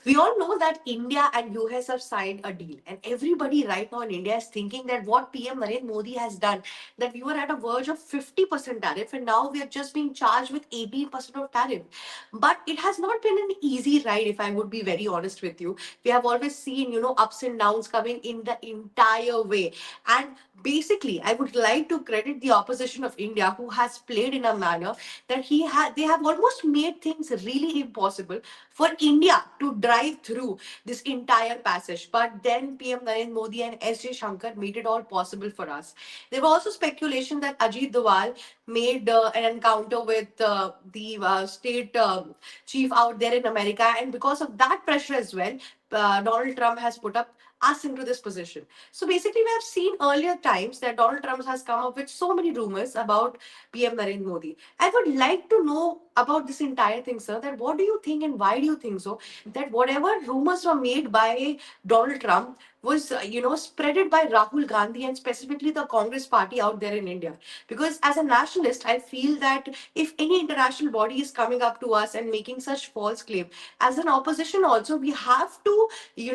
We all know that India and US have signed a deal, and everybody right now in India is thinking that what PM Narendra Modi has done, that we were at a verge of 50% tariff, and now we are just being charged with 18% of tariff. But it has not been an easy ride, if I would be very honest with you. We have always seen, ups and downs coming in the entire way. And basically, I would like to credit the opposition of India, who has played in a manner that they have almost made things really impossible for India to drive through this entire passage. But then PM Narendra Modi and S.J. Shankar made it all possible for us. There was also speculation that Ajit Doval made an encounter with the state chief out there in America, and because of that pressure as well, Donald Trump has put up us into this position. So basically, we have seen earlier times that Donald Trump has come up with so many rumors about PM Narendra Modi. I would like to know about this entire thing, sir. That what do you think and why do you think so? That whatever rumors were made by Donald Trump was, spreaded by Rahul Gandhi and specifically the Congress party out there in India. Because as a nationalist, I feel that if any international body is coming up to us and making such false claim, as an opposition also, we have to, we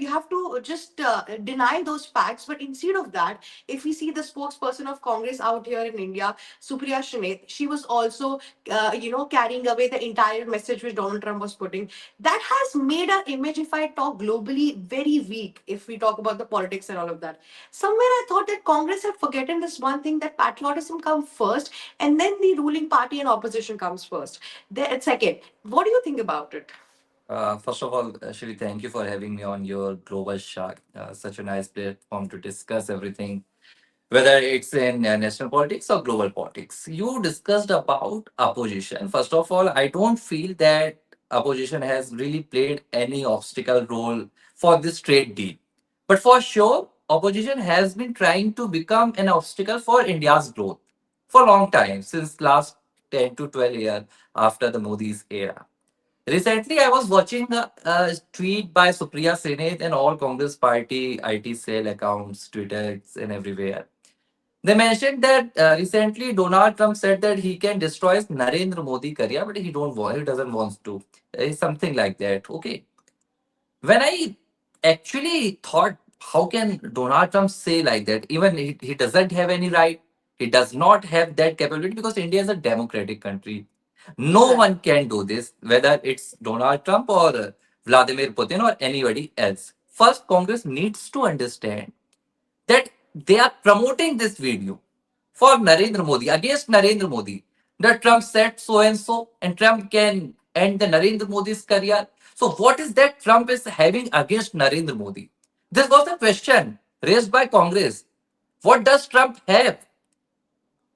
have to just deny those facts. But instead of that, if we see the spokesperson of Congress out here in India, Supriya Shrinet, she was also, carrying away the entire message which Donald Trump was putting. That has made our image, if I talk globally, very weak. If we talk about the politics and all of that, somewhere I thought that Congress had forgotten this one thing, that patriotism comes first, and then the ruling party and opposition comes first. There, second. What do you think about it? First of all, Shri, thank you for having me on your Global Shark. Such a nice platform to discuss everything, whether it's in national politics or global politics. You discussed about opposition. First of all, I don't feel that opposition has really played any obstacle role for this trade deal. But for sure, opposition has been trying to become an obstacle for India's growth for a long time, since last 10 to 12 years after the Modi's era. Recently, I was watching a tweet by Supriya Senath and all Congress party IT cell accounts, Twitter and everywhere. They mentioned that recently Donald Trump said that he can destroy Narendra Modi career, but he doesn't want to. Something like that. Okay. When I actually thought, how can Donald Trump say like that? Even he doesn't have any right. He does not have that capability because India is a democratic country. No Exactly. one can do this, whether it's Donald Trump or Vladimir Putin or anybody else. First, Congress needs to understand that they are promoting this video for Narendra Modi, against Narendra Modi. That Trump said so and so, and Trump can end the Narendra Modi's career. So, what is that Trump is having against Narendra Modi? This was a question raised by Congress. What does Trump have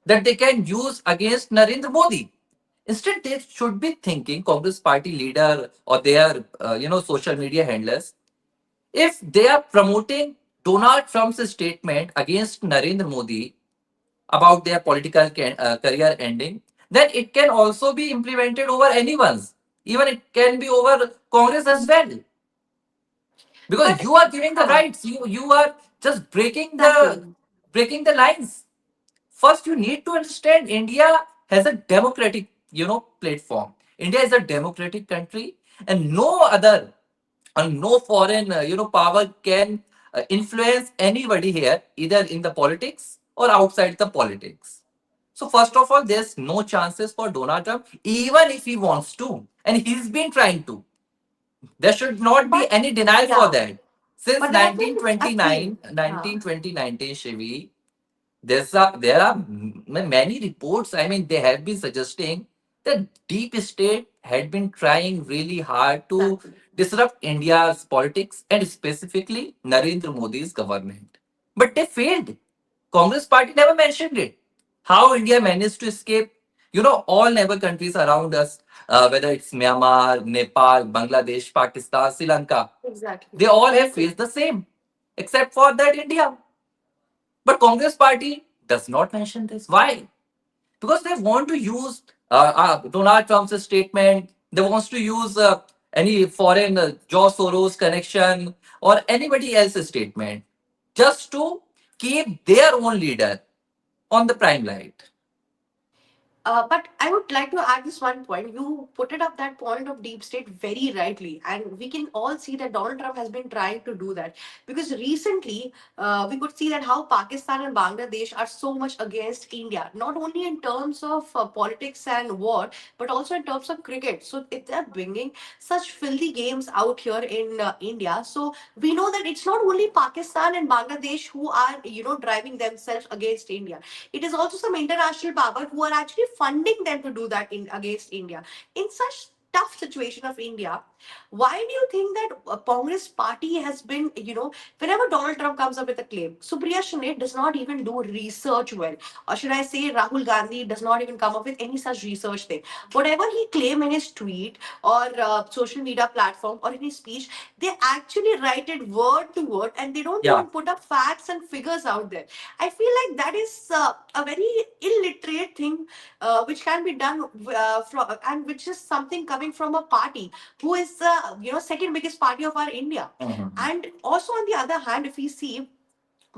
that they can use against Narendra Modi? Instead, they should be thinking, Congress party leader or their social media handlers, if they are promoting Donald Trump's statement against Narendra Modi about their political career ending, then it can also be implemented over anyone's. Even it can be over Congress as well. Because But you are giving the huh, rights. You are just exactly. breaking the lines. First, you need to understand India has a democratic, platform. India is a democratic country, and no other and no foreign, power can influence anybody here, either in the politics or outside the politics. So first of all, there's no chances for Donald Trump, even if he wants to, and he's been trying to. There should not be But any denial for yeah, that. Since but there have been a 1929, thing. nineteen twenty nineteen, Shivi, there are many reports. I mean, they have been suggesting that deep state had been trying really hard to Exactly. disrupt India's politics and specifically Narendra Modi's government. But they failed. Congress party never mentioned it. How India managed to escape? All neighbor countries around us, whether it's Myanmar, Nepal, Bangladesh, Pakistan, Sri Lanka, Exactly. they all have faced the same, except for that India. But Congress party does not mention this. Why? Because they want to use Donald Trump's statement. They want to use any foreign George Soros connection or anybody else's statement just to keep their own leader on the prime light. But I would like to add this one point. You put it up that point of deep state very rightly, and we can all see that Donald Trump has been trying to do that because recently we could see that how Pakistan and Bangladesh are so much against India, not only in terms of politics and war, but also in terms of cricket. So if they're bringing such filthy games out here in India, so we know that it's not only Pakistan and Bangladesh who are driving themselves against India. It is also some international power who are actually funding them to do that in against India. In such tough situation of India, why do you think that Congress party has been, whenever Donald Trump comes up with a claim, Supriya Shinde does not even do research well. Or should I say Rahul Gandhi does not even come up with any such research thing. Whatever he claim in his tweet or social media platform or in his speech, they actually write it word to word and they don't Yeah. even put up facts and figures out there. I feel like that is a very illiterate thing which can be done from and which is something coming from a party who is the second biggest party of our India. Mhm. And also on the other hand, if we see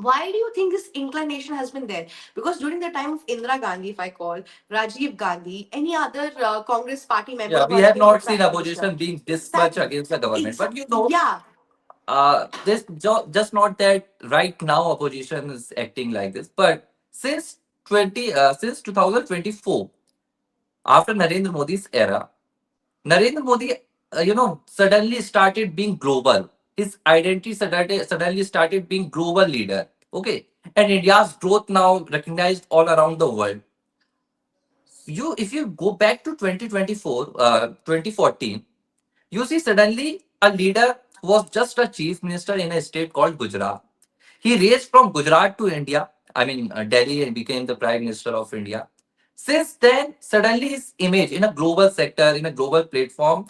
why do you think this inclination has been there? Because during the time of Indira Gandhi, if I call Rajiv Gandhi, any other Congress party member Yeah, who we has have been the not prime seen minister, opposition being this much exactly, against the government. But yeah, this just not that right now opposition is acting like this. But since 2024, after Narendra Modi's era, Narendra Modi, suddenly started being global. His identity suddenly started being global leader. Okay, and India's growth now recognized all around the world. If you go back to 2024, 2014, you see suddenly a leader who was just a chief minister in a state called Gujarat. He raised from Gujarat to India, Delhi, and became the Prime Minister of India. Since then, suddenly his image in a global sector, in a global platform,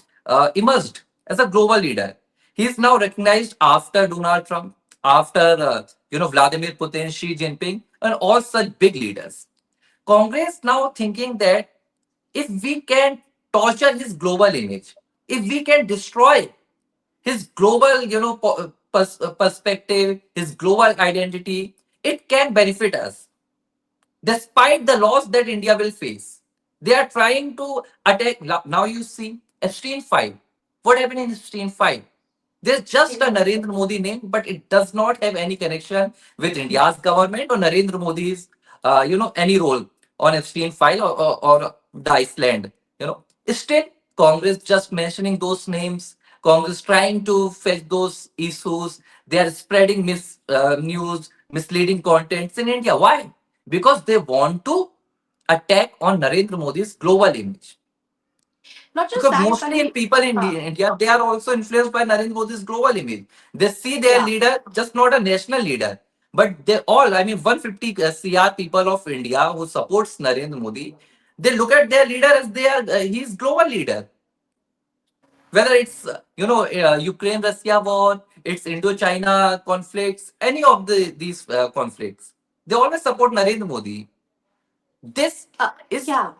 emerged as a global leader. He is now recognized after Donald Trump, after Vladimir Putin, Xi Jinping, and all such big leaders. Congress now thinking that if we can torture his global image, if we can destroy his global, perspective, his global identity, it can benefit us despite the loss that India will face. They are trying to attack. Now you see Epstein file. What happened in Epstein file? There's just a exactly. Narendra Modi name, but it does not have any connection with India's government or Narendra Modi's, any role on Epstein file or the Iceland. Still, Congress just mentioning those names. Congress trying to fetch those issues. They are spreading news, misleading contents in India. Why? Because they want to attack on Narendra Modi's global image. Not just Because that, but mostly in people in uh, India, they are also influenced by Narendra Modi's global image. They see their yeah. leader just not a national leader, but they all, 150 CR people of India who supports Narendra Modi, they look at their leader as they are, he's global leader. Whether it's, Ukraine Russia war, it's Indo China conflicts, any of these conflicts, they always support Narendra Modi. This is, Yeah.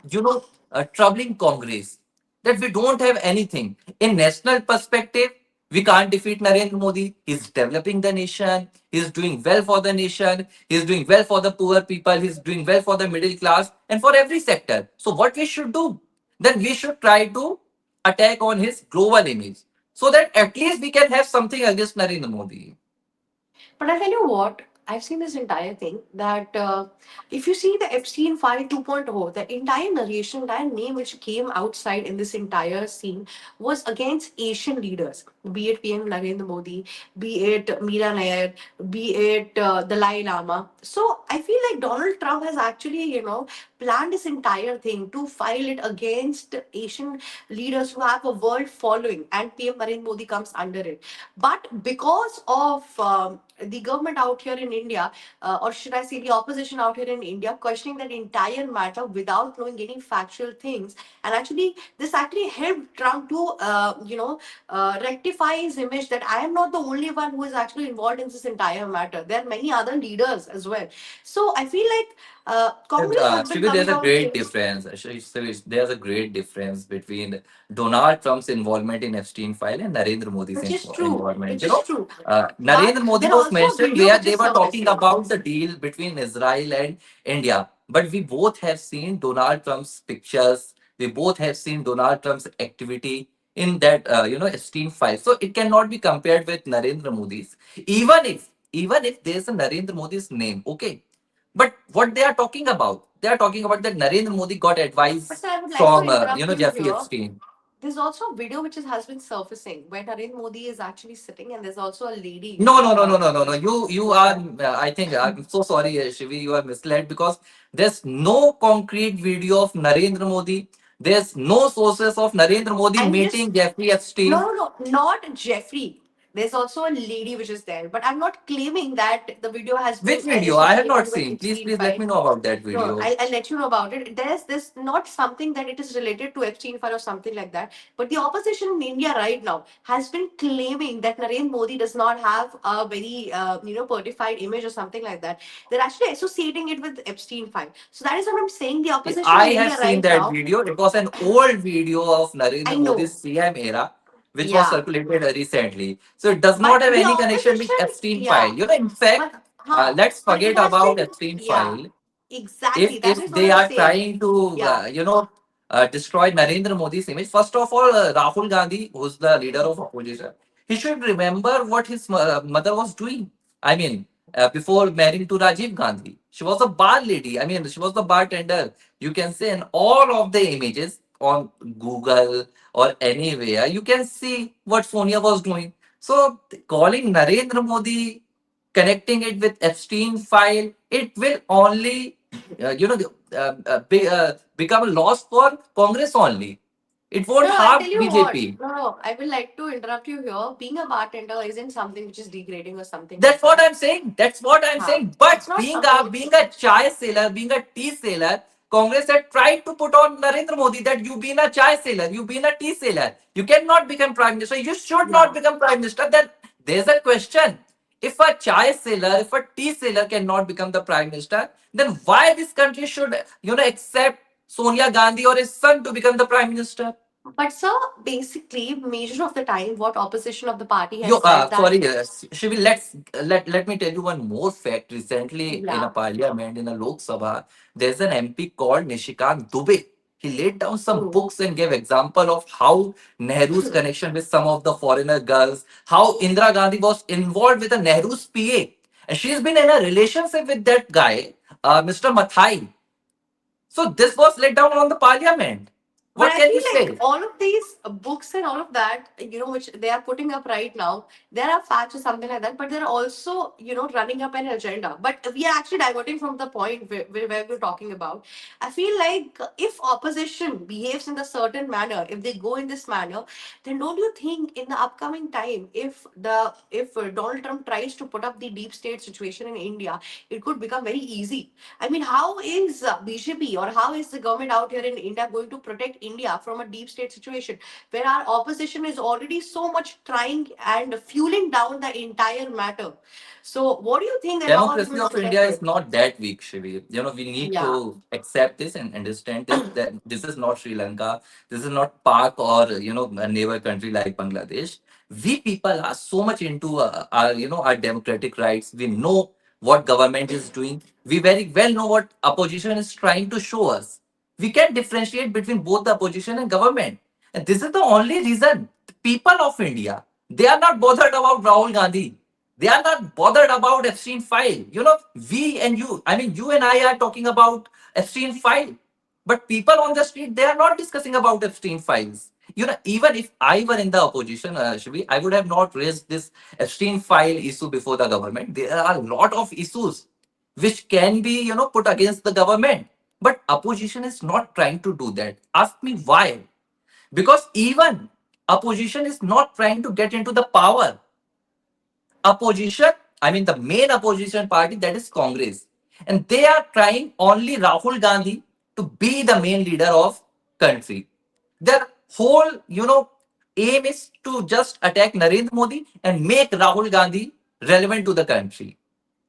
a troubling Congress that we don't have anything. In national perspective, we can't defeat Narendra Modi. He's developing the nation. He's doing well for the nation. He's doing well for the poor people. He's doing well for the middle class and for every sector. So what we should do? Then we should try to attack on his global image so that at least we can have something against Narendra Modi. But I tell you what, I've seen this entire thing that if you see the Epstein file 2.0, the entire narration, entire name which came outside in this entire scene was against Asian leaders, be it PM Narendra Modi, be it Meera Nair, be it Dalai Lama. So I feel like Donald Trump has actually, planned this entire thing to file it against Asian leaders who have a world following, and PM Narendra Modi comes under it. But because of the government out here in India, or should I say the opposition out here in India, questioning that entire matter without knowing any factual things, and actually this actually helped Trump to, rectify his image that I am not the only one who is actually involved in this entire matter. There are many other leaders as well. So I feel like Congress has been Actually, there's coming a out great saying, difference. Actually, there's a great difference between Donald Trump's involvement in Epstein file and Narendra Modi's which is true, involvement. which is true. But Narendra Modi there are was also a mentioned video where which they is were talking surfacing. about the deal between Israel and India. but we both have seen Donald Trump's pictures. We both have seen Donald Trump's activity in that Epstein file. So it cannot be compared with Narendra Modi's. Even if there's a Narendra Modi's name, okay. But what they are talking about that Narendra Modi got But advice sir, I would like to from interrupt you Jeffrey here. Epstein. There's also a video which has been surfacing where Narendra Modi is actually sitting, and there's also a lady, No, no, no, no, no, no, no. You who's are. there. I think I'm so sorry, Shivi. You are misled because there's no concrete video of Narendra Modi. There's no sources of Narendra Modi I'm just meeting Jeffrey no, Epstein. no, no, not Jeffrey. There's also a lady which is there, but I'm not claiming that the video has Which been video? I have not associated with seen. Please, Epstein please let file. me know about that No, video. I'll let you know about it. There's this not something that it is related to Epstein file or something like that. But the opposition in India right now has been claiming that Narendra Modi does not have a very certified image or something like that. They're actually associating it with Epstein file. So that is what I'm saying. The opposition I in have India seen right that now. video. It was an old video of I Narendra Modi's know. CM era, which was Yeah. circulated recently. So it does not But have the any connection with opposition, Epstein file. yeah. In fact, But huh. let's But it forget has about been, Epstein yeah. file. if Exactly. That if is what they I'm are saying. trying to Yeah. destroy Narendra Modi's image, first of all, Rahul Gandhi, who's the leader of opposition, he should remember what his mother was doing. I mean, before marrying to Rajiv Gandhi, she was a bar lady. I mean, she was the bartender. You can say in all of the images on Google or anywhere, you can see what Sonia was doing. So calling Narendra Modi, connecting it with Epstein file, it will only become a loss for Congress only. It won't No, I'll harm tell you what. BJP. No, no, I will like to interrupt you here. Being a bartender isn't something which is degrading or something like That's what that. I'm saying. That's what I'm Huh. saying. But It's not being something. being a chai seller, being a tea seller, Congress had tried to put on Narendra Modi that you've been a chai seller, you've been a tea seller. You cannot become prime minister. You should not Yeah. become prime minister. Then there's a question. If a chai seller, if a tea seller cannot become the prime minister, then why this country should accept Sonia Gandhi or his son to become the prime minister? But sir, basically, major of the time, what opposition of the party Yo, has said that sorry, Shivi, let me tell you one more fact. Recently, in a yeah. parliament, in a Lok Sabha, there's an MP called Nishikant Dubey. He laid down some Hmm. books and gave example of how Nehru's connection with some of the foreigner girls, how Indira Gandhi was involved with a Nehru's PA, and she's been in a relationship with that guy, Mr. Mathai. So this was laid down on the parliament. But What I can feel you like say? all of these books and all of that, which they are putting up right now, there are facts or something like that, but they're also, running up an agenda. But we are actually diverting from the point where we're talking about. I feel like if opposition behaves in a certain manner, if they go in this manner, then don't you think in the upcoming time, if Donald Trump tries to put up the deep state situation in India, it could become very easy. I mean, how is BJP or how is the government out here in India going to protect India from a deep state situation where our opposition is already so much trying and fueling down the entire matter? So, what do you think that how are we Democracy going to of protect India is it? not that weak, Shivi. We need Yeah. to accept this and understand this that this is not Sri Lanka, this is not Pak or a neighbor country like Bangladesh. We people are so much into our our democratic rights. We know what government is doing. We very well know what opposition is trying to show us. We can differentiate between both the opposition and government, and this is the only reason the people of India, they are not bothered about Rahul Gandhi. They are not bothered about Epstein file. We and you, I mean, you and I are talking about Epstein file. But people on the street, they are not discussing about Epstein files. Even if I were in the opposition, Shivi, I would have not raised this Epstein file issue before the government. There are a lot of issues which can be, put against the government. But opposition is not trying to do that. Ask me why. Because even opposition is not trying to get into the power. Opposition, I mean the main opposition party, that is Congress. And they are trying only Rahul Gandhi to be the main leader of country. Their whole, aim is to just attack Narendra Modi and make Rahul Gandhi relevant to the country.